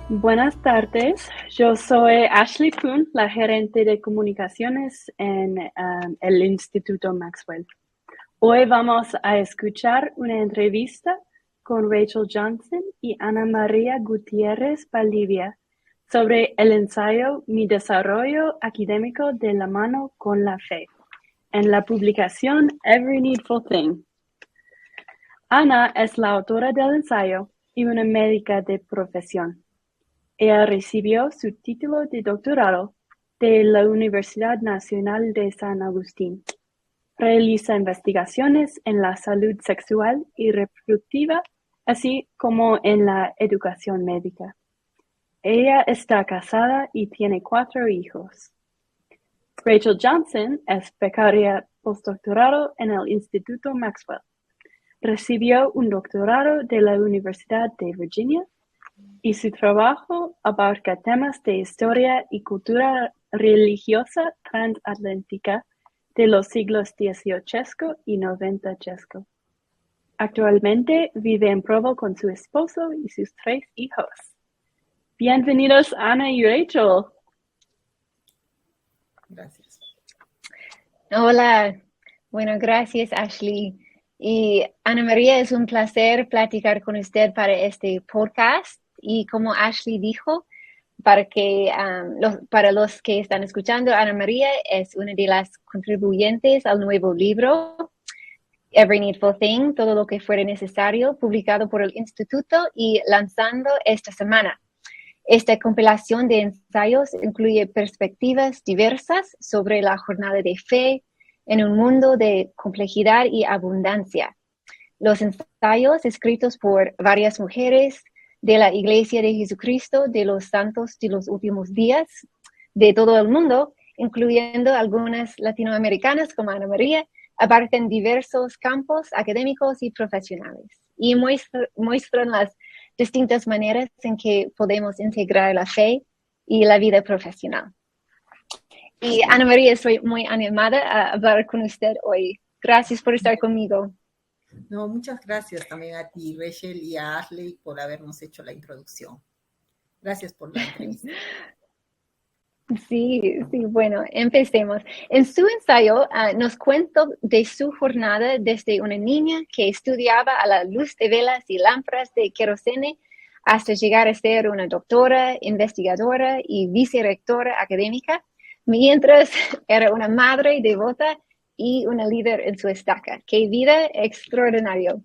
Buenas tardes, yo soy Ashley Poon, la gerente de comunicaciones en el Instituto Maxwell. Hoy vamos a escuchar una entrevista con Rachel Johnson y Ana María Gutiérrez Valdivia sobre el ensayo Mi desarrollo académico de la mano con la fe, en la publicación Every Needful Thing. Ana es la autora del ensayo y una médica de profesión. Ella recibió su título de doctorado de la Universidad Nacional de San Agustín. Realiza investigaciones en la salud sexual y reproductiva, así como en la educación médica. Ella está casada y tiene 4 hijos. Rachel Johnson es becaria postdoctorado en el Instituto Maxwell. Recibió un doctorado de la Universidad de Virginia y su trabajo abarca temas de historia y cultura religiosa transatlántica de los siglos XVIII y XIX. Actualmente vive en Provo con su esposo y sus 3 hijos. Bienvenidos, Ana y Rachel. Gracias. Hola, bueno, gracias Ashley. Y Ana María, es un placer platicar con usted para este podcast. Y como Ashley dijo, para los que están escuchando, Ana María es una de las contribuyentes al nuevo libro, Every Needful Thing, todo lo que fuera necesario, publicado por el Instituto y lanzando esta semana. Esta compilación de ensayos incluye perspectivas diversas sobre la jornada de fe en un mundo de complejidad y abundancia. Los ensayos escritos por varias mujeres de la Iglesia de Jesucristo de los Santos de los Últimos Días de todo el mundo, incluyendo algunas latinoamericanas como Ana María, abarcan diversos campos académicos y profesionales y muestran las distintas maneras en que podemos integrar la fe y la vida profesional. Y Ana María, estoy muy animada a hablar con usted hoy. Gracias por estar conmigo. No, muchas gracias también a ti, Rachel, y a Ashley por habernos hecho la introducción. Gracias por la entrevista. Sí, bueno, empecemos. En su ensayo nos cuenta de su jornada desde una niña que estudiaba a la luz de velas y lámparas de querosene hasta llegar a ser una doctora, investigadora y vicerrectora académica, mientras era una madre devota y una líder en su estaca. ¡Qué vida extraordinaria!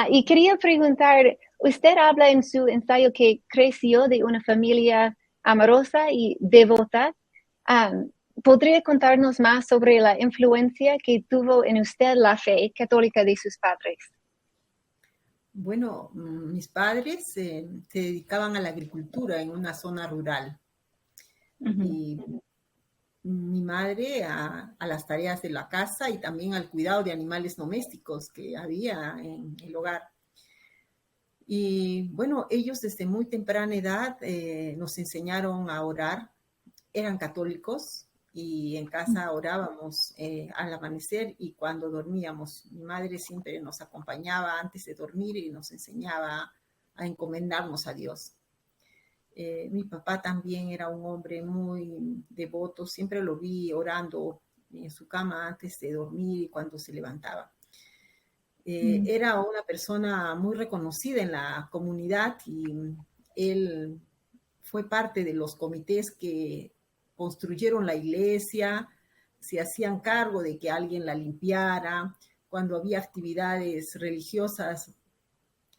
Y quería preguntar, usted habla en su ensayo que creció de una familia amorosa y devota. ¿Podría contarnos más sobre la influencia que tuvo en usted la fe católica de sus padres? Bueno, mis padres se dedicaban a la agricultura en una zona rural. Uh-huh. Y mi madre a las tareas de la casa y también al cuidado de animales domésticos que había en el hogar. Y bueno, ellos desde muy temprana edad nos enseñaron a orar. Eran católicos y en casa orábamos al amanecer y cuando dormíamos. Mi madre siempre nos acompañaba antes de dormir y nos enseñaba a encomendarnos a Dios. Mi papá también era un hombre muy devoto, siempre lo vi orando en su cama antes de dormir y cuando se levantaba. Era una persona muy reconocida en la comunidad y él fue parte de los comités que construyeron la iglesia, se hacían cargo de que alguien la limpiara, cuando había actividades religiosas,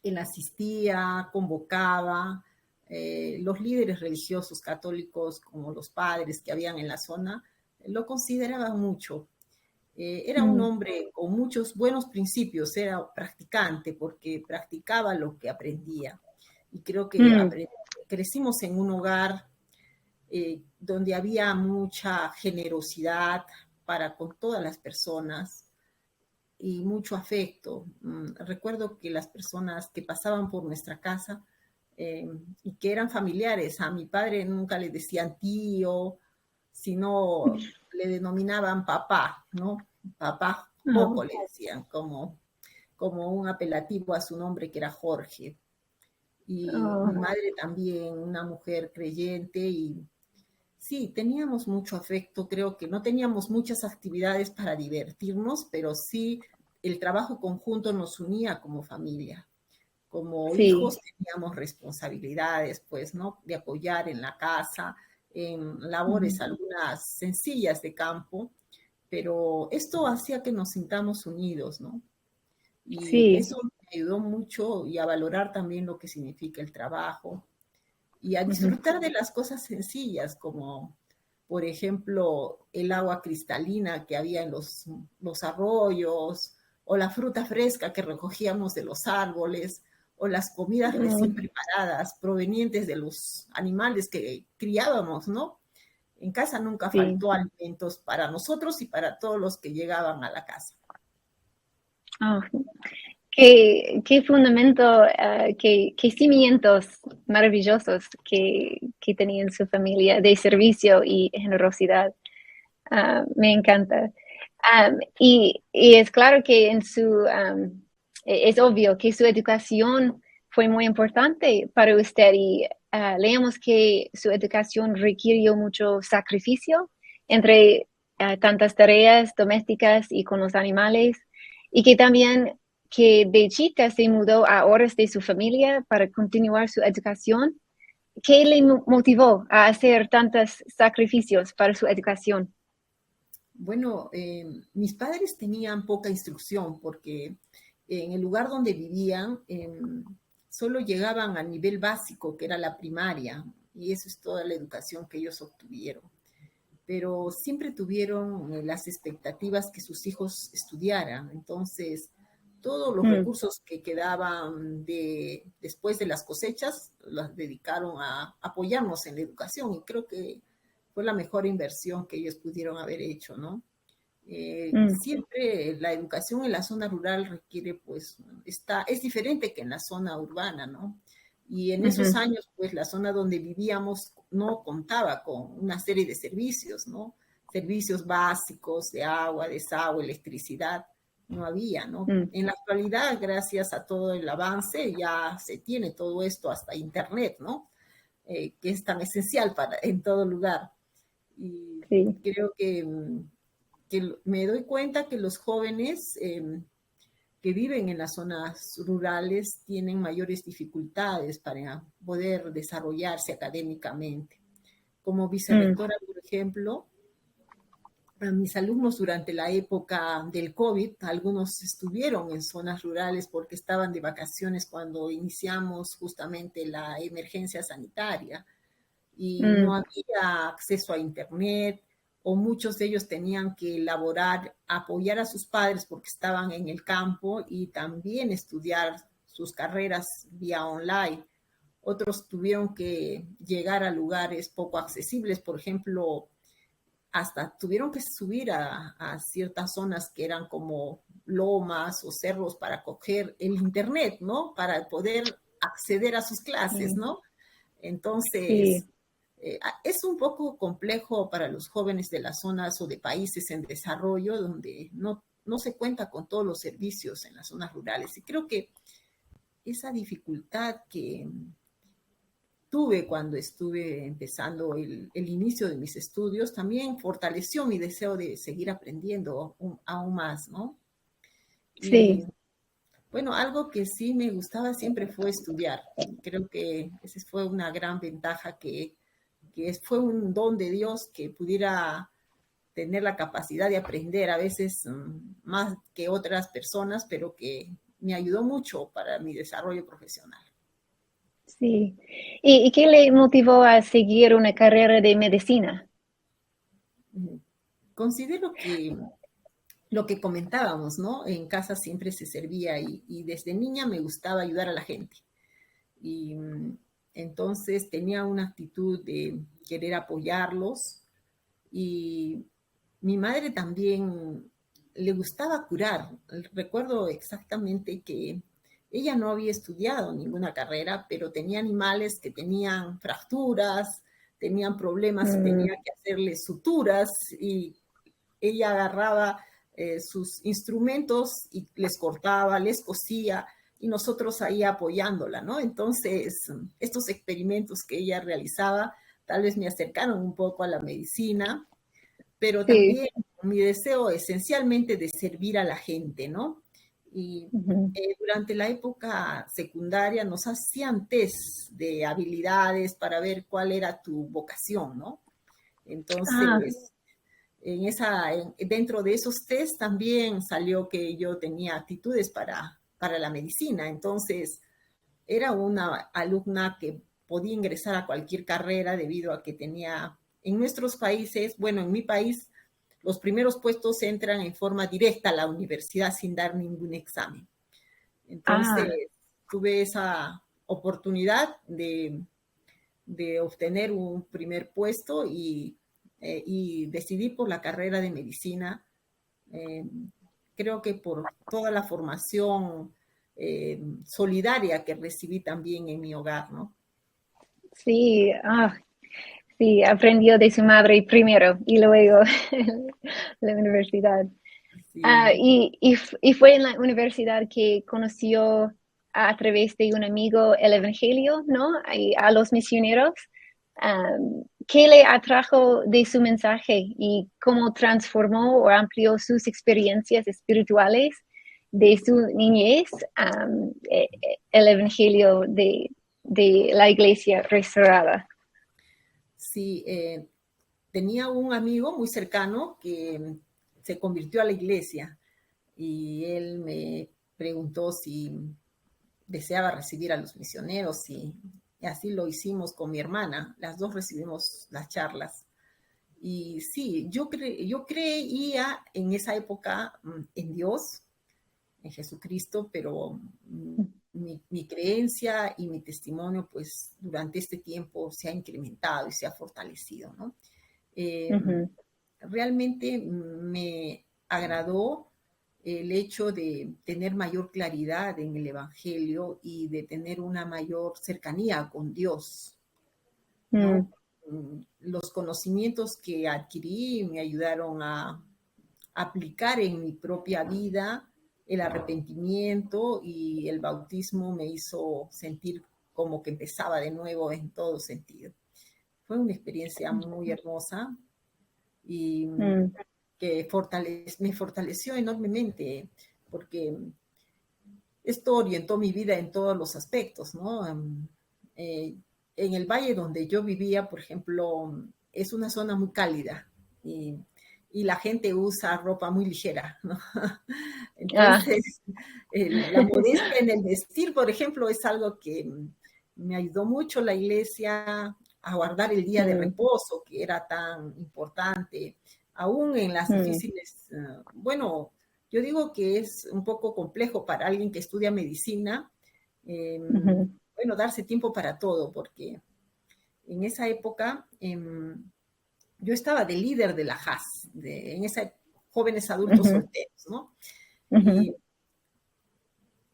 él asistía, convocaba. Los líderes religiosos católicos, como los padres que habían en la zona, lo consideraban mucho. Era un hombre con muchos buenos principios, era practicante porque practicaba lo que aprendía. Y creo que crecimos en un hogar donde había mucha generosidad para con todas las personas y mucho afecto. Recuerdo que las personas que pasaban por nuestra casa y que eran familiares, a mi padre nunca le decían tío, sino le denominaban papá, ¿no? Papá Joco le decían, como un apelativo a su nombre que era Jorge. Y mi Oh, madre también, una mujer creyente, y sí, teníamos mucho afecto. Creo que no teníamos muchas actividades para divertirnos, pero sí el trabajo conjunto nos unía como familia. Como hijos sí. teníamos responsabilidades, pues, ¿no? De apoyar en la casa, en labores Ujú. algunas sencillas de campo, pero esto hacía que nos sintamos unidos, ¿no? Y Sí. eso me ayudó mucho y a valorar también lo que significa el trabajo y a Ujú. disfrutar de las cosas sencillas, como por ejemplo el agua cristalina que había en los arroyos, o la fruta fresca que recogíamos de los árboles, o las comidas recién Mm, preparadas provenientes de los animales que criábamos, ¿no? En casa nunca sí. faltó alimentos para nosotros y para todos los que llegaban a la casa. Oh, qué fundamento, qué cimientos maravillosos que tenían su familia de servicio y generosidad. Me encanta. Y es claro que es obvio que su educación fue muy importante para usted y leemos que su educación requirió mucho sacrificio entre tantas tareas domésticas y con los animales y que también que de chica se mudó a horas de su familia para continuar su educación. ¿Qué le motivó a hacer tantos sacrificios para su educación? Bueno, mis padres tenían poca instrucción porque en el lugar donde vivían solo llegaban al nivel básico, que era la primaria, y eso es toda la educación que ellos obtuvieron. Pero siempre tuvieron las expectativas que sus hijos estudiaran. Entonces, todos los Mm, recursos que quedaban después de las cosechas los dedicaron a apoyarnos en la educación y creo que fue la mejor inversión que ellos pudieron haber hecho, ¿no? mm, Siempre la educación en la zona rural requiere, pues, es diferente que en la zona urbana, ¿no? Y en esos ujú. años, pues, la zona donde vivíamos no contaba con una serie de servicios, ¿no? Servicios básicos de agua, desagüe, electricidad, no había, ¿no? Mm, En la actualidad, gracias a todo el avance, ya se tiene todo esto hasta Internet, ¿no? Que es tan esencial en todo lugar. Y sí. creo que me doy cuenta que los jóvenes que viven en las zonas rurales tienen mayores dificultades para poder desarrollarse académicamente. Como Mm, vicerrectora, por ejemplo, a mis alumnos durante la época del COVID, algunos estuvieron en zonas rurales porque estaban de vacaciones cuando iniciamos justamente la emergencia sanitaria y no mm, había acceso a Internet o muchos de ellos tenían que elaborar, apoyar a sus padres porque estaban en el campo y también estudiar sus carreras vía online. Otros tuvieron que llegar a lugares poco accesibles, por ejemplo, hasta tuvieron que subir a ciertas zonas que eran como lomas o cerros para coger el Internet, ¿no? Para poder acceder a sus clases, sí, ¿no? Entonces, sí, es un poco complejo para los jóvenes de las zonas o de países en desarrollo donde no se cuenta con todos los servicios en las zonas rurales. Y creo que esa dificultad que tuve cuando estuve empezando el inicio de mis estudios también fortaleció mi deseo de seguir aprendiendo aún más, ¿no? Y sí, bueno, algo que sí me gustaba siempre fue estudiar. Creo que esa fue una gran ventaja fue un don de Dios que pudiera tener la capacidad de aprender a veces más que otras personas, pero que me ayudó mucho para mi desarrollo profesional. sí. ¿Y qué le motivó a seguir una carrera de medicina? Considero que lo que comentábamos, ¿no? En casa siempre se servía y desde niña me gustaba ayudar a la gente. Y entonces tenía una actitud de querer apoyarlos y mi madre también le gustaba curar. Recuerdo exactamente que ella no había estudiado ninguna carrera, pero tenía animales que tenían fracturas, tenían problemas y Mm, tenía que hacerles suturas y ella agarraba sus instrumentos y les cortaba, les cosía y nosotros ahí apoyándola, ¿no? Entonces, estos experimentos que ella realizaba tal vez me acercaron un poco a la medicina, pero Sí. también mi deseo esencialmente de servir a la gente, ¿no? Y durante la época secundaria nos hacían test de habilidades para ver cuál era tu vocación, ¿no? Entonces, dentro de esos test también salió que yo tenía aptitudes para la medicina. Entonces, era una alumna que podía ingresar a cualquier carrera debido a que tenía, en nuestros países, bueno, en mi país, los primeros puestos entran en forma directa a la universidad sin dar ningún examen. Entonces, tuve esa oportunidad de obtener un primer puesto y decidí por la carrera de medicina. Creo que por toda la formación solidaria que recibí también en mi hogar, ¿no? Sí, sí, aprendió de su madre primero y luego la universidad. Sí. Y fue en la universidad que conoció a través de un amigo el Evangelio, ¿no? A los misioneros. ¿Qué le atrajo de su mensaje y cómo transformó o amplió sus experiencias espirituales de su niñez, el Evangelio de la Iglesia restaurada? Sí, tenía un amigo muy cercano que se convirtió a la iglesia y él me preguntó si deseaba recibir a los misioneros y así lo hicimos con mi hermana. Las dos recibimos las charlas. Y sí, yo creía en esa época en Dios, en Jesucristo, pero mi creencia y mi testimonio, pues durante este tiempo se ha incrementado y se ha fortalecido, ¿no? Realmente me agradó el hecho de tener mayor claridad en el Evangelio y de tener una mayor cercanía con Dios, ¿no? Los conocimientos que adquirí me ayudaron a aplicar en mi propia vida el arrepentimiento, y el bautismo me hizo sentir como que empezaba de nuevo en todo sentido. Fue una experiencia muy hermosa y que me fortaleció enormemente porque esto orientó mi vida en todos los aspectos, ¿no? En el valle donde yo vivía, por ejemplo, es una zona muy cálida y la gente usa ropa muy ligera, ¿no? Entonces, la modestia en el vestir, por ejemplo, es algo que me ayudó mucho la iglesia a guardar el día de reposo, que era tan importante, aún en las difíciles, bueno, yo digo que es un poco complejo para alguien que estudia medicina, bueno, darse tiempo para todo, porque en esa época yo estaba de líder de la JAS, en esa jóvenes adultos solteros, ¿no? Y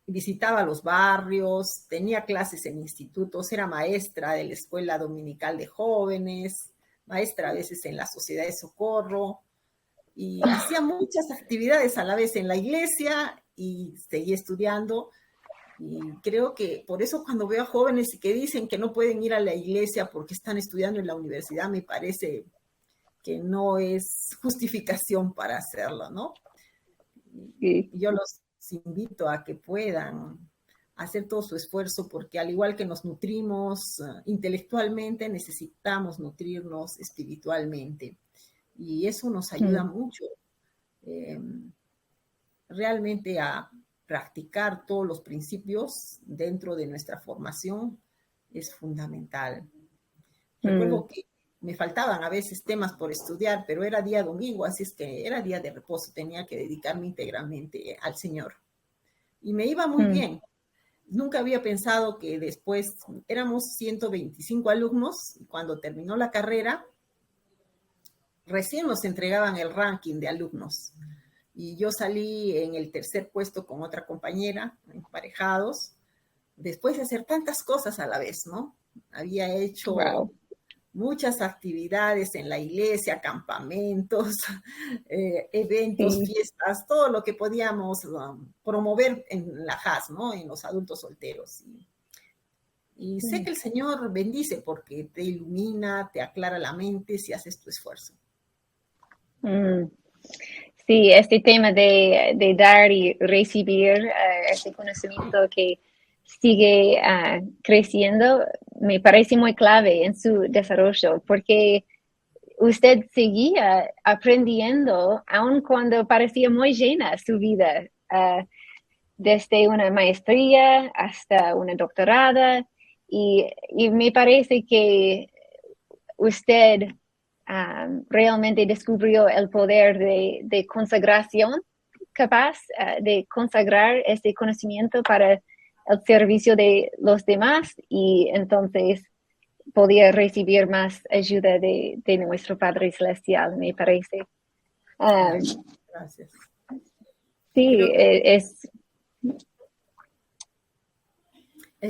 visitaba los barrios, tenía clases en institutos, era maestra de la escuela dominical de jóvenes, maestra a veces en la sociedad de socorro, y hacía muchas actividades a la vez en la iglesia y seguía estudiando. Y creo que por eso cuando veo a jóvenes que dicen que no pueden ir a la iglesia porque están estudiando en la universidad, me parece que no es justificación para hacerlo, ¿no? Sí. Yo los invito a que puedan hacer todo su esfuerzo porque al igual que nos nutrimos intelectualmente, necesitamos nutrirnos espiritualmente. Y eso nos ayuda mucho realmente a practicar todos los principios dentro de nuestra formación es fundamental. Recuerdo que me faltaban a veces temas por estudiar, pero era día domingo, así es que era día de reposo, tenía que dedicarme íntegramente al Señor. Y me iba muy bien. Nunca había pensado que después éramos 125 alumnos y cuando terminó la carrera, recién nos entregaban el ranking de alumnos. Y yo salí en el tercer puesto con otra compañera, emparejados, después de hacer tantas cosas a la vez, ¿no? Había hecho muchas actividades en la iglesia, campamentos, eventos, Sí, fiestas, todo lo que podíamos promover en la JAS, ¿no? En los adultos solteros. Y sé que el Señor bendice porque te ilumina, te aclara la mente si haces tu esfuerzo. mm. Sí, este tema de dar y recibir ese conocimiento que sigue creciendo me parece muy clave en su desarrollo, porque usted seguía aprendiendo aun cuando parecía muy llena su vida, desde una maestría hasta una doctorada, y me parece que usted realmente descubrió el poder de consagración, capaz de consagrar este conocimiento para el servicio de los demás, y entonces podía recibir más ayuda de nuestro Padre Celestial, me parece. Ay, Um, gracias. sí, Creo que es...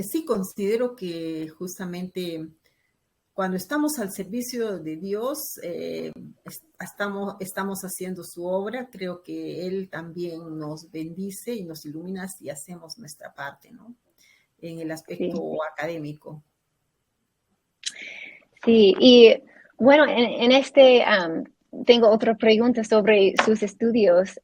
sí considero que justamente cuando estamos al servicio de Dios, estamos haciendo su obra. Creo que Él también nos bendice y nos ilumina si hacemos nuestra parte, ¿no? En el Sí. aspecto académico. Sí, y bueno, en este tengo otra pregunta sobre sus estudios.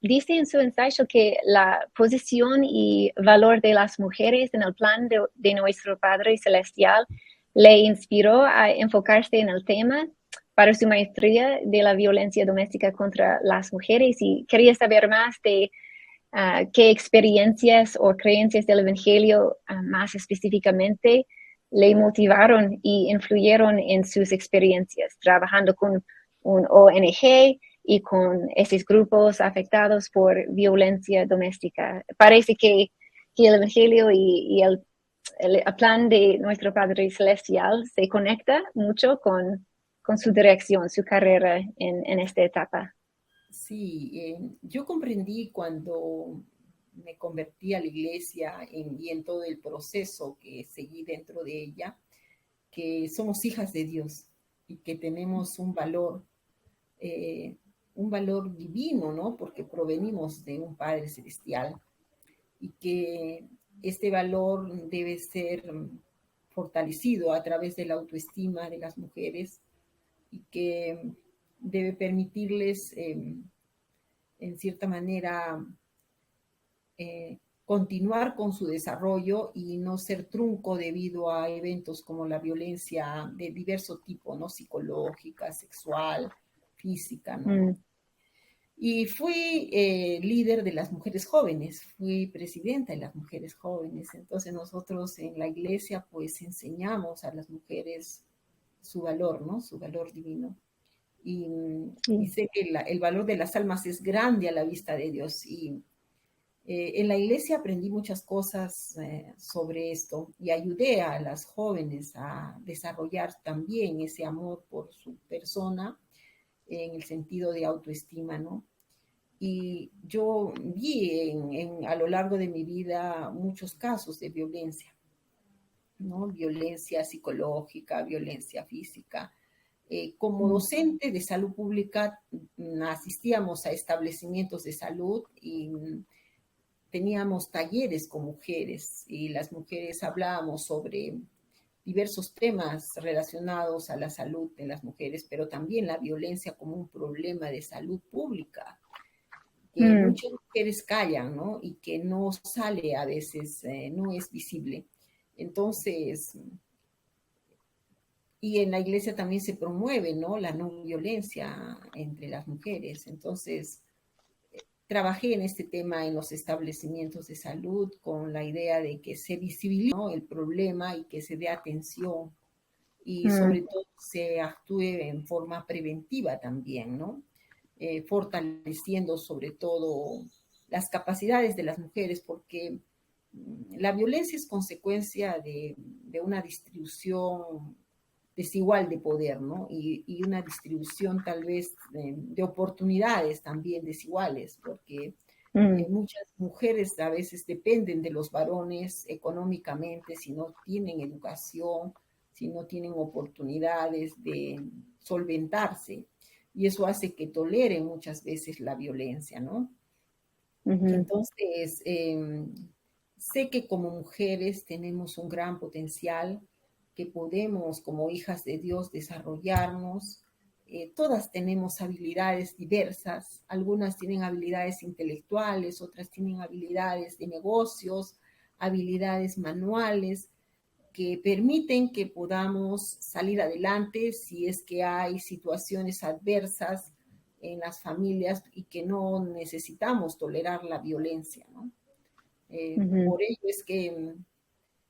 Dice en su ensayo que la posición y valor de las mujeres en el plan de nuestro Padre Celestial le inspiró a enfocarse en el tema para su maestría de la violencia doméstica contra las mujeres, y quería saber más de qué experiencias o creencias del Evangelio más específicamente le motivaron y influyeron en sus experiencias trabajando con un ONG y con esos grupos afectados por violencia doméstica. Parece que el Evangelio y el plan de nuestro Padre Celestial se conecta mucho con su dirección, su carrera en esta etapa. Sí, yo comprendí cuando me convertí a la iglesia y en todo el proceso que seguí dentro de ella, que somos hijas de Dios y que tenemos eh, un valor divino, ¿no? Porque provenimos de un Padre Celestial y que este valor debe ser fortalecido a través de la autoestima de las mujeres y que debe permitirles, en cierta manera, continuar con su desarrollo y no ser trunco debido a eventos como la violencia de diverso tipo, ¿no? Psicológica, sexual, física, ¿no? Mm, Y fui líder de las mujeres jóvenes, fui presidenta de las mujeres jóvenes. Entonces nosotros en la iglesia pues enseñamos a las mujeres su valor, ¿no? Su valor divino. Y, y sí. sé que el valor de las almas es grande a la vista de Dios. Y en la iglesia aprendí muchas cosas sobre esto y ayudé a las jóvenes a desarrollar también ese amor por su persona en el sentido de autoestima, ¿no? Y yo vi a lo largo de mi vida muchos casos de violencia, ¿no? Violencia psicológica, violencia física. Como Mm, docente de salud pública, asistíamos a establecimientos de salud y teníamos talleres con mujeres y las mujeres hablábamos sobre diversos temas relacionados a la salud de las mujeres, pero también la violencia como un problema de salud pública que mm, muchas mujeres callan, ¿no? Y que no sale a veces, no es visible. Entonces, y en la iglesia también se promueve, ¿no? La no violencia entre las mujeres. Entonces, trabajé en este tema en los establecimientos de salud con la idea de que se visibilice, ¿no? El problema y que se dé atención y sobre mm, todo se actúe en forma preventiva también, ¿no? Fortaleciendo sobre todo las capacidades de las mujeres, porque la violencia es consecuencia de una distribución desigual de poder, ¿no? Y una distribución tal vez de oportunidades también desiguales, porque mm, muchas mujeres a veces dependen de los varones económicamente si no tienen educación si no tienen oportunidades de solventarse. Y eso hace que toleren muchas veces la violencia, ¿no? Entonces, sé que como mujeres tenemos un gran potencial, que podemos como hijas de Dios desarrollarnos. Todas tenemos habilidades diversas, algunas tienen habilidades intelectuales, otras tienen habilidades de negocios, habilidades manuales, que permiten que podamos salir adelante si es que hay situaciones adversas en las familias y que no necesitamos tolerar la violencia, ¿no? Por ello es que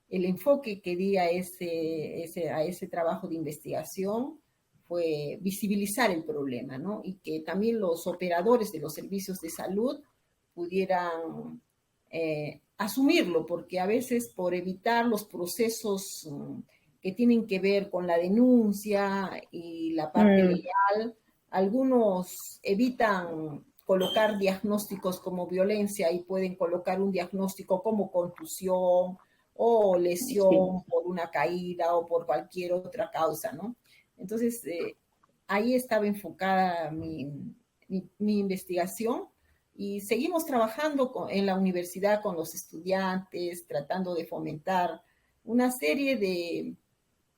el enfoque que di a ese trabajo de investigación fue visibilizar el problema, ¿no? Y que también los operadores de los servicios de salud pudieran asumirlo, porque a veces por evitar los procesos que tienen que ver con la denuncia y la parte legal, algunos evitan colocar diagnósticos como violencia y pueden colocar un diagnóstico como contusión o lesión por una caída o por cualquier otra causa, ¿no? Entonces, ahí estaba enfocada mi investigación y seguimos trabajando en la universidad con los estudiantes, tratando de fomentar una serie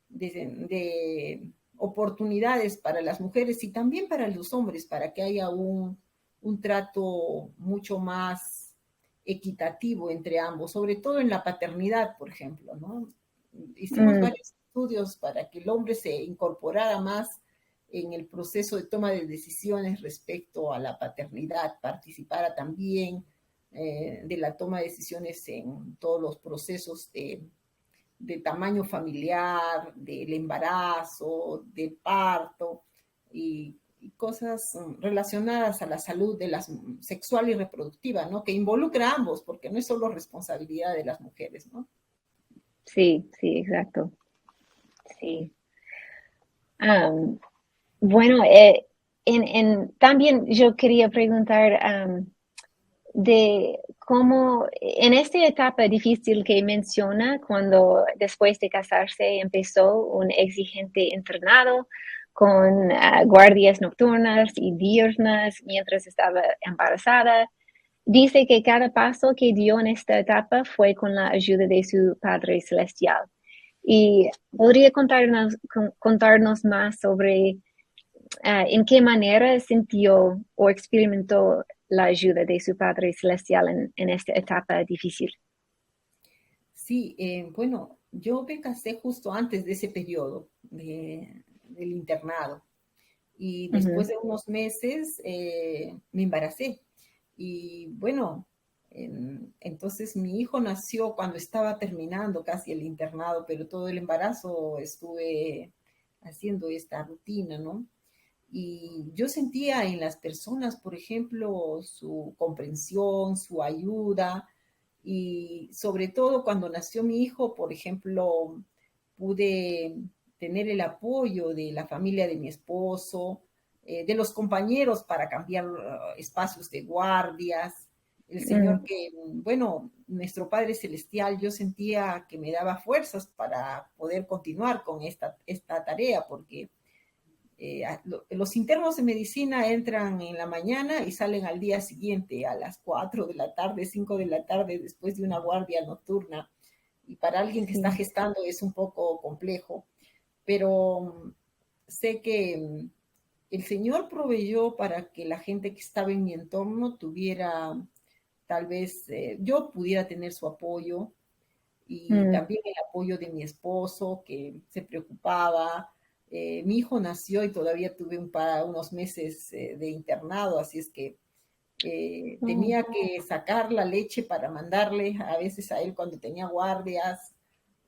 de oportunidades para las mujeres y también para los hombres, para que haya un trato mucho más equitativo entre ambos, sobre todo en la paternidad, por ejemplo, ¿no? Hicimos varios estudios para que el hombre se incorporara más en el proceso de toma de decisiones respecto a la paternidad, participara también de la toma de decisiones en todos los procesos de tamaño familiar, del embarazo, del parto y cosas relacionadas a la salud de la sexual y reproductiva, ¿no? Que involucra a ambos, porque no es solo responsabilidad de las mujeres, ¿no? Sí, sí, exacto. Sí. Bueno, también yo quería preguntar de cómo en esta etapa difícil que menciona, cuando después de casarse empezó un exigente internado con guardias nocturnas y diurnas mientras estaba embarazada. Dice que cada paso que dio en esta etapa fue con la ayuda de su Padre Celestial. ¿Y podría contarnos más sobre en qué manera sintió o experimentó la ayuda de su Padre Celestial en esta etapa difícil? Sí, bueno, yo me casé justo antes de ese periodo del internado y después de unos meses me embaracé. Y bueno, entonces mi hijo nació cuando estaba terminando casi el internado, pero todo el embarazo estuve haciendo esta rutina, ¿no? Y yo sentía en las personas, por ejemplo, su comprensión, su ayuda, y sobre todo cuando nació mi hijo, por ejemplo, pude tener el apoyo de la familia de mi esposo, de los compañeros para cambiar espacios de guardias. El Señor que, bueno, nuestro Padre Celestial, yo sentía que me daba fuerzas para poder continuar con esta tarea, porque los internos de medicina entran en la mañana y salen al día siguiente a las 4 de la tarde, 5 de la tarde, después de una guardia nocturna. Y para alguien que está gestando es un poco complejo, pero sé que el Señor proveyó para que la gente que estaba en mi entorno tuviera, tal vez yo pudiera tener su apoyo y también el apoyo de mi esposo que se preocupaba. Mi hijo nació y todavía tuve unos meses de internado, así es que tenía que sacar la leche para mandarle a veces a él cuando tenía guardias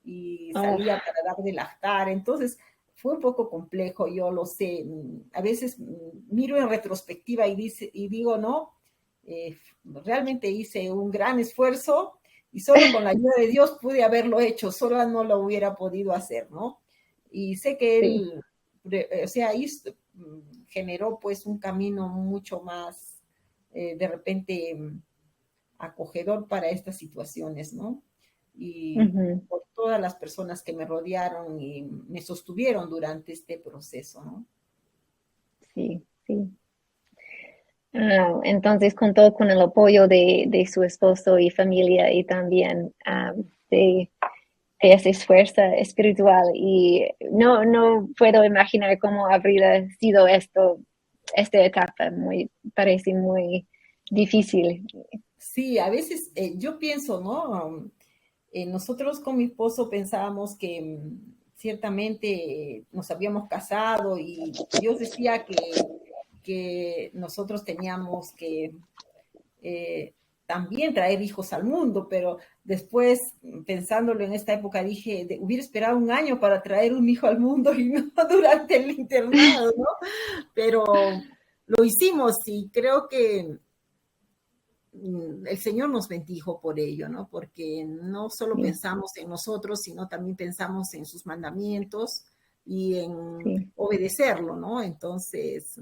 y salía para dar de lactar. Entonces fue un poco complejo, yo lo sé. A veces miro en retrospectiva y digo, no, realmente hice un gran esfuerzo y solo con la ayuda de Dios pude haberlo hecho, sola no lo hubiera podido hacer, ¿no? Y sé que él, o sea, generó pues un camino mucho más, de repente, acogedor para estas situaciones, ¿no? y por todas las personas que me rodearon y me sostuvieron durante este proceso, ¿no? Sí, sí. Entonces contó con el apoyo de su esposo y familia y también de esa fuerza espiritual. Y no puedo imaginar cómo habría sido esta etapa. Parece muy difícil. Sí, a veces yo pienso, ¿no? Nosotros con mi esposo pensábamos que ciertamente nos habíamos casado y Dios decía que nosotros teníamos que también traer hijos al mundo, pero después, pensándolo en esta época, dije, hubiera esperado un año para traer un hijo al mundo y no durante el internado, ¿no? Pero lo hicimos y creo que el Señor nos bendijo por ello, ¿no? Porque no solo pensamos en nosotros, sino también pensamos en sus mandamientos y en obedecerlo, ¿no? Entonces,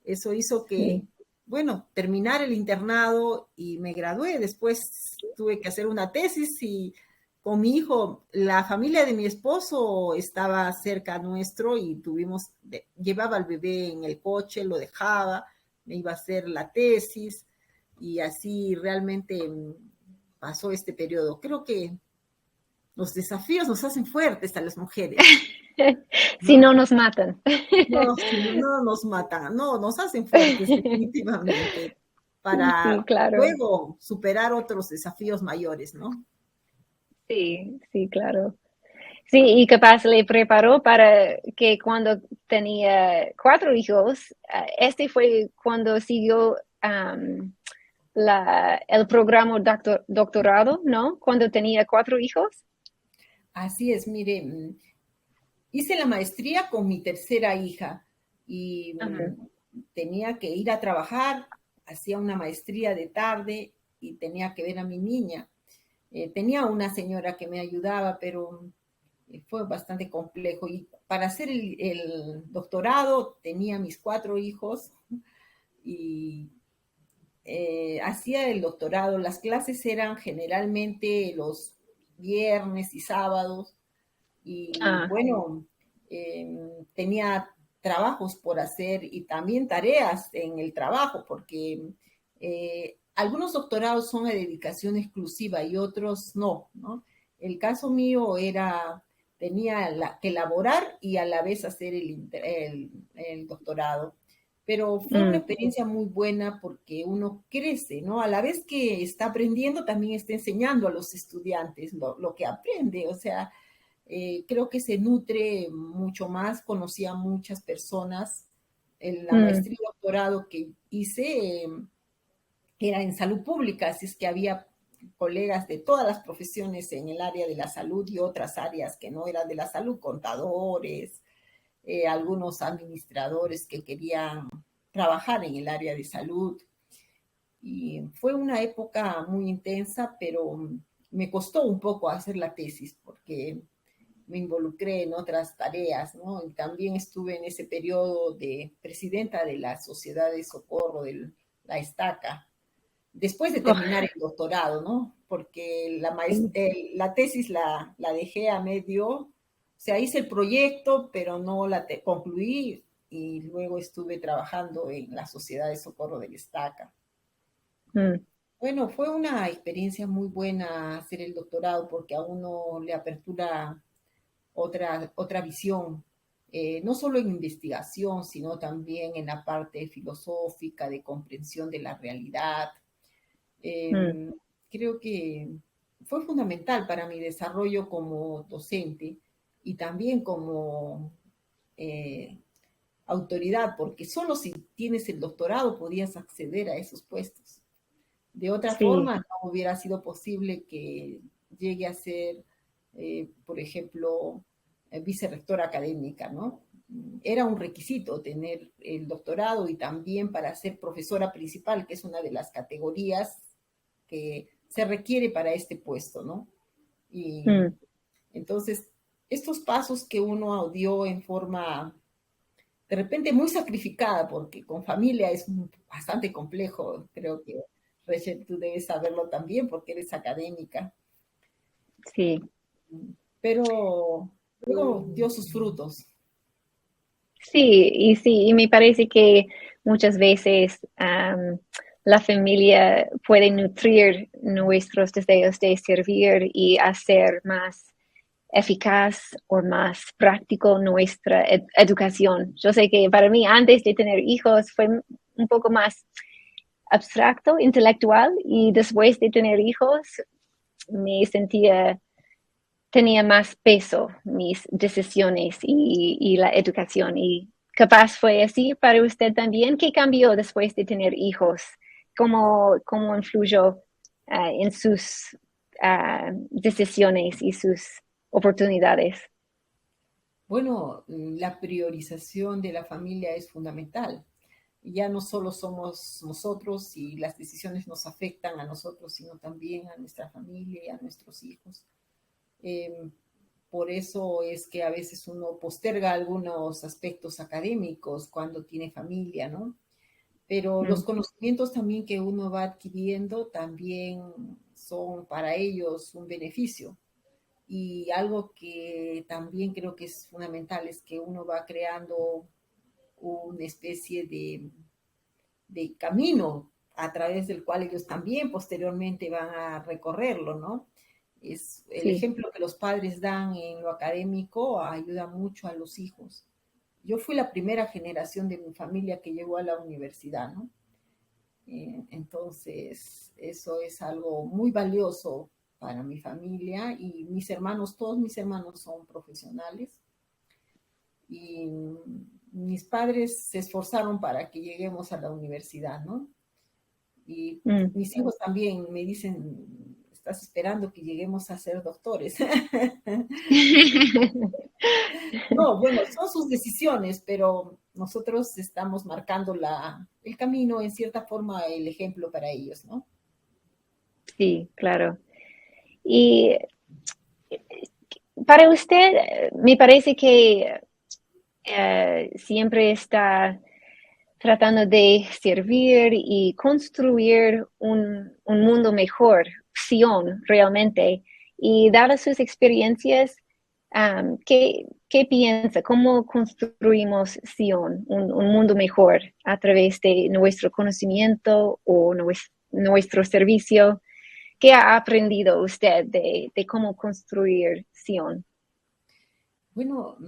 eso hizo que, bueno, terminar el internado y me gradué. Después tuve que hacer una tesis y con mi hijo, la familia de mi esposo estaba cerca nuestro y llevaba al bebé en el coche, lo dejaba, me iba a hacer la tesis y así realmente pasó este periodo. Creo que los desafíos nos hacen fuertes a las mujeres. Si no nos matan. No, si no nos matan, no, nos hacen fuertes definitivamente para claro. luego superar otros desafíos mayores, ¿no? Sí, claro. Sí, y capaz le preparó para que cuando tenía 4 hijos, este fue cuando siguió el programa doctorado, ¿no? Cuando tenía 4 hijos. Así es, mire, hice la maestría con mi tercera hija y tenía que ir a trabajar, hacía una maestría de tarde y tenía que ver a mi niña. Tenía una señora que me ayudaba, pero fue bastante complejo. Y para hacer el doctorado tenía mis 4 hijos y hacía el doctorado. Las clases eran generalmente los viernes y sábados y bueno, tenía trabajos por hacer y también tareas en el trabajo, porque algunos doctorados son de dedicación exclusiva y otros no, ¿no? El caso mío tenía que elaborar y a la vez hacer el doctorado. Pero fue una experiencia muy buena porque uno crece, ¿no? A la vez que está aprendiendo, también está enseñando a los estudiantes lo que aprende, o sea, creo que se nutre mucho más, conocí a muchas personas. En la maestría y doctorado que hice era en salud pública, así es que había colegas de todas las profesiones en el área de la salud y otras áreas que no eran de la salud, contadores, algunos administradores que querían trabajar en el área de salud. Y fue una época muy intensa, pero me costó un poco hacer la tesis porque me involucré en otras tareas, ¿no? Y también estuve en ese periodo de presidenta de la Sociedad de Socorro de la Estaca, después de terminar el doctorado, ¿no? Porque la tesis la dejé a medio, o sea, hice el proyecto, pero no la concluí y luego estuve trabajando en la Sociedad de Socorro de la Estaca. Bueno, fue una experiencia muy buena hacer el doctorado porque a uno le apertura otra visión, no solo en investigación, sino también en la parte filosófica, de comprensión de la realidad. Creo que fue fundamental para mi desarrollo como docente y también como autoridad, porque solo si tienes el doctorado podías acceder a esos puestos. De otra forma, no hubiera sido posible que llegue a ser, por ejemplo, vicerrectora académica, ¿no? Era un requisito tener el doctorado y también para ser profesora principal, que es una de las categorías que se requiere para este puesto, ¿no? Y entonces, estos pasos que uno dio en forma, de repente, muy sacrificada, porque con familia es bastante complejo, creo que Rachel, tú debes saberlo también porque eres académica. Sí. Pero luego dio sus frutos. Sí, y me parece que muchas veces la familia puede nutrir nuestros deseos de servir y hacer más eficaz o más práctico nuestra educación. Yo sé que para mí antes de tener hijos fue un poco más abstracto, intelectual, y después de tener hijos me sentía tenía más peso mis decisiones y la educación. Y capaz fue así para usted también. ¿Qué cambió después de tener hijos? ¿Cómo influyó en sus decisiones y sus oportunidades? Bueno, la priorización de la familia es fundamental. Ya no solo somos nosotros y las decisiones nos afectan a nosotros, sino también a nuestra familia y a nuestros hijos. Eh, por eso es que a veces uno posterga algunos aspectos académicos cuando tiene familia, ¿no? Pero los conocimientos también que uno va adquiriendo también son para ellos un beneficio. Y algo que también creo que es fundamental es que uno va creando una especie de camino a través del cual ellos también posteriormente van a recorrerlo, ¿no? Es el Sí. ejemplo que los padres dan en lo académico ayuda mucho a los hijos. Yo fui la primera generación de mi familia que llegó a la universidad, ¿no? Entonces, eso es algo muy valioso para mi familia y mis hermanos, todos mis hermanos son profesionales y mis padres se esforzaron para que lleguemos a la universidad, ¿no? Y Mm. mis hijos también me dicen, estás esperando que lleguemos a ser doctores. No, bueno, son sus decisiones, pero nosotros estamos marcando el camino, en cierta forma, el ejemplo para ellos, ¿no? Sí, claro. Y para usted, me parece que siempre está tratando de servir y construir un mundo mejor, Sion, realmente. Y dadas sus experiencias, ¿qué piensa? ¿Cómo construimos Sion, un mundo mejor a través de nuestro conocimiento o nuestro servicio? ¿Qué ha aprendido usted de cómo construir Sion? Bueno,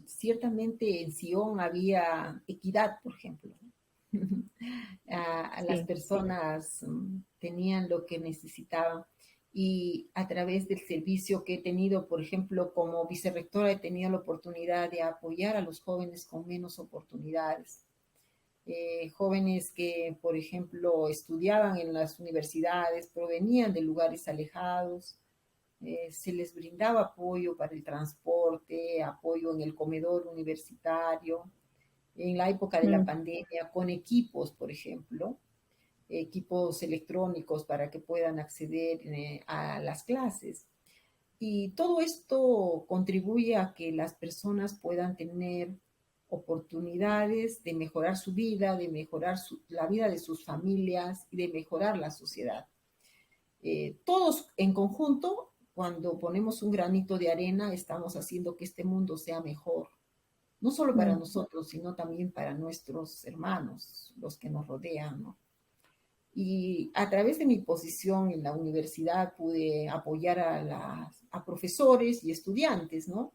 ciertamente en Sion había equidad, por ejemplo. A las Sí. personas tenían lo que necesitaban y a través del servicio que he tenido, por ejemplo, como vicerrectora, he tenido la oportunidad de apoyar a los jóvenes con menos oportunidades. Jóvenes que, por ejemplo, estudiaban en las universidades, provenían de lugares alejados, se les brindaba apoyo para el transporte, apoyo en el comedor universitario, en la época de la Mm. pandemia, con equipos, por ejemplo, equipos electrónicos para que puedan acceder a las clases. Y todo esto contribuye a que las personas puedan tener oportunidades de mejorar su vida, de mejorar la vida de sus familias y de mejorar la sociedad. Todos en conjunto, cuando ponemos un granito de arena, estamos haciendo que este mundo sea mejor, no solo para Mm. nosotros, sino también para nuestros hermanos, los que nos rodean, ¿no? Y a través de mi posición en la universidad pude apoyar a profesores y estudiantes, ¿no?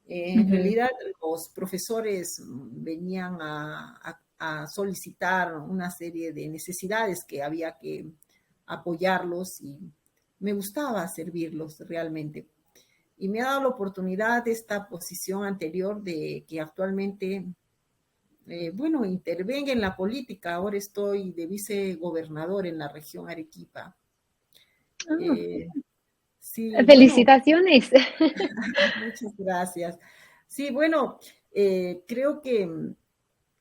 En Ujú. realidad los profesores venían a solicitar una serie de necesidades que había que apoyarlos y me gustaba servirlos realmente. Y me ha dado la oportunidad esta posición anterior de que actualmente, bueno, intervenga en la política. Ahora estoy de vicegobernador en la región Arequipa. Oh, Eh, sí, bueno, felicitaciones. muchas gracias. Sí, bueno, creo que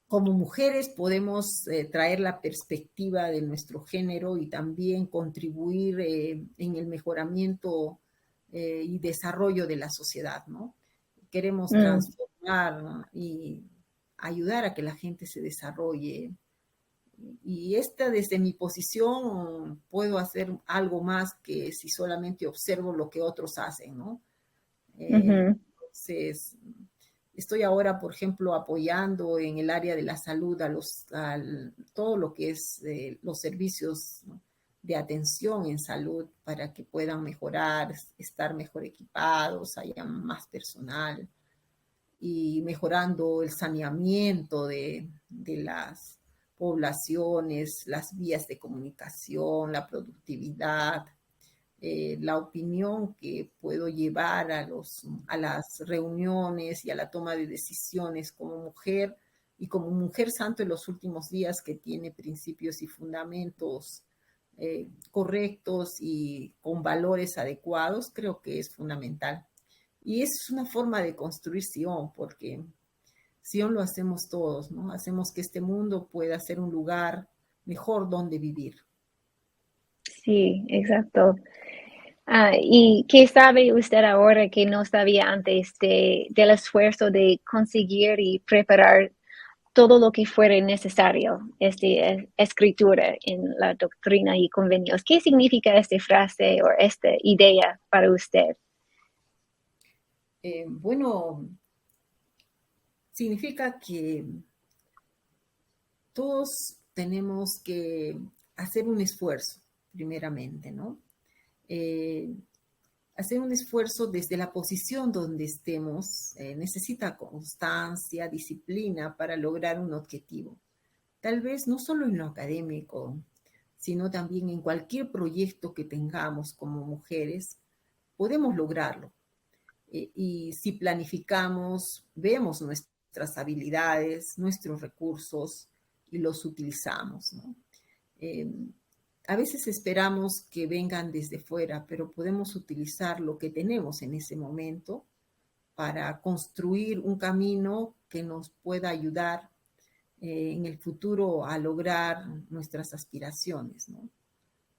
como mujeres podemos traer la perspectiva de nuestro género y también contribuir en el mejoramiento y desarrollo de la sociedad, ¿no? Queremos Mm. transformar, ¿no? Y ayudar a que la gente se desarrolle Y desde mi posición puedo hacer algo más que si solamente observo lo que otros hacen, ¿no? Entonces, estoy ahora, por ejemplo, apoyando en el área de la salud todo lo que es los servicios, ¿no?, de atención en salud para que puedan mejorar, estar mejor equipados, haya más personal y mejorando el saneamiento de las poblaciones, las vías de comunicación, la productividad, la opinión que puedo llevar a las reuniones y a la toma de decisiones como mujer y como mujer santo en los últimos días que tiene principios y fundamentos correctos y con valores adecuados, creo que es fundamental. Y es una forma de construir Sion, porque Sion lo hacemos todos, ¿no? Hacemos que este mundo pueda ser un lugar mejor donde vivir. Sí, exacto. ¿Y qué sabe usted ahora que no sabía antes del esfuerzo de conseguir y preparar todo lo que fuera necesario, escritura en la doctrina y convenios? ¿Qué significa esta frase o esta idea para usted? Bueno, significa que todos tenemos que hacer un esfuerzo, primeramente, ¿no? Hacer un esfuerzo desde la posición donde estemos necesita constancia, disciplina para lograr un objetivo. Tal vez no solo en lo académico, sino también en cualquier proyecto que tengamos como mujeres, podemos lograrlo. Y si planificamos, vemos nuestras habilidades, nuestros recursos y los utilizamos, ¿no? A veces esperamos que vengan desde fuera, pero podemos utilizar lo que tenemos en ese momento para construir un camino que nos pueda ayudar en el futuro a lograr nuestras aspiraciones, ¿no?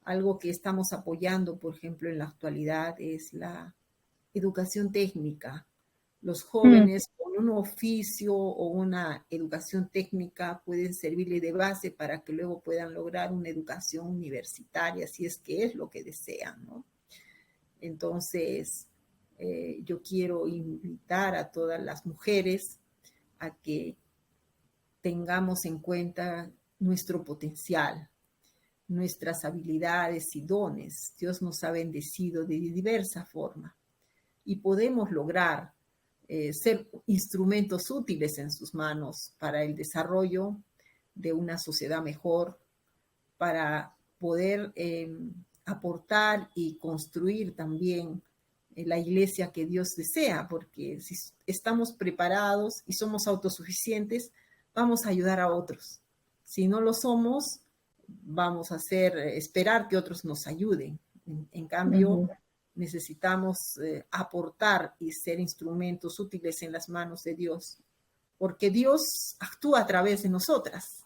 Algo que estamos apoyando, por ejemplo, en la actualidad es la educación técnica. Los jóvenes con un oficio o una educación técnica pueden servirle de base para que luego puedan lograr una educación universitaria, si es que es lo que desean, ¿no? Entonces, yo quiero invitar a todas las mujeres a que tengamos en cuenta nuestro potencial, nuestras habilidades y dones. Dios nos ha bendecido de diversa forma y podemos lograr ser instrumentos útiles en sus manos para el desarrollo de una sociedad mejor, para poder aportar y construir también la iglesia que Dios desea, porque si estamos preparados y somos autosuficientes, vamos a ayudar a otros. Si no lo somos, vamos a esperar que otros nos ayuden. En cambio, necesitamos aportar y ser instrumentos útiles en las manos de Dios, porque Dios actúa a través de nosotras,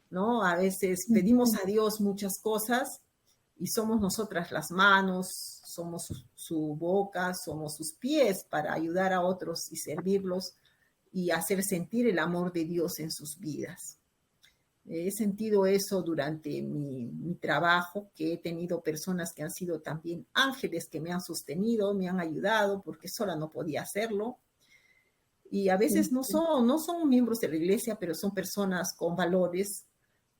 ¿no? A veces pedimos a Dios muchas cosas y somos nosotras las manos, somos su boca, somos sus pies para ayudar a otros y servirlos y hacer sentir el amor de Dios en sus vidas. He sentido eso durante mi trabajo, que he tenido personas que han sido también ángeles que me han sostenido, me han ayudado, porque sola no podía hacerlo. Y a veces no son miembros de la iglesia, pero son personas con valores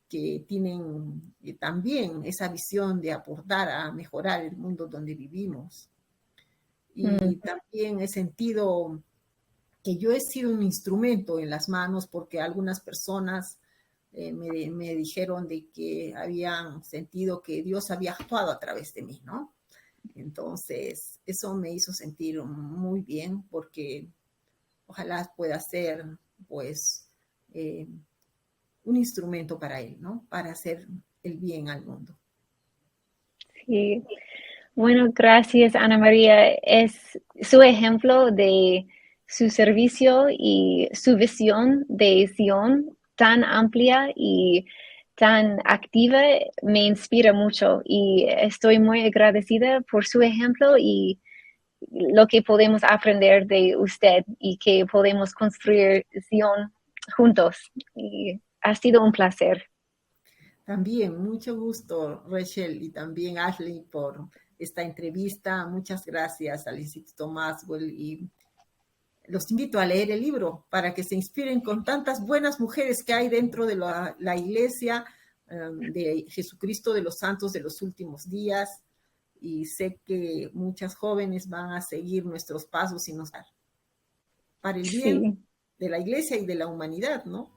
que tienen también esa visión de aportar a mejorar el mundo donde vivimos. Y también he sentido que yo he sido un instrumento en las manos, porque algunas personas me dijeron de que habían sentido que Dios había actuado a través de mí, ¿no? Entonces, eso me hizo sentir muy bien, porque ojalá pueda ser, pues, un instrumento para Él, ¿no? Para hacer el bien al mundo. Sí. Bueno, gracias, Ana María. Es su ejemplo de su servicio y su visión de Sion tan amplia y tan activa me inspira mucho, y estoy muy agradecida por su ejemplo y lo que podemos aprender de usted y que podemos construir Sion juntos. Y ha sido un placer. También, mucho gusto, Rachel, y también Ashley por esta entrevista. Muchas gracias al Instituto Maxwell y los invito a leer el libro para que se inspiren con tantas buenas mujeres que hay dentro de la iglesia de Jesucristo de los Santos de los Últimos Días. Y sé que muchas jóvenes van a seguir nuestros pasos y nos dar para el bien de la iglesia y de la humanidad, ¿no?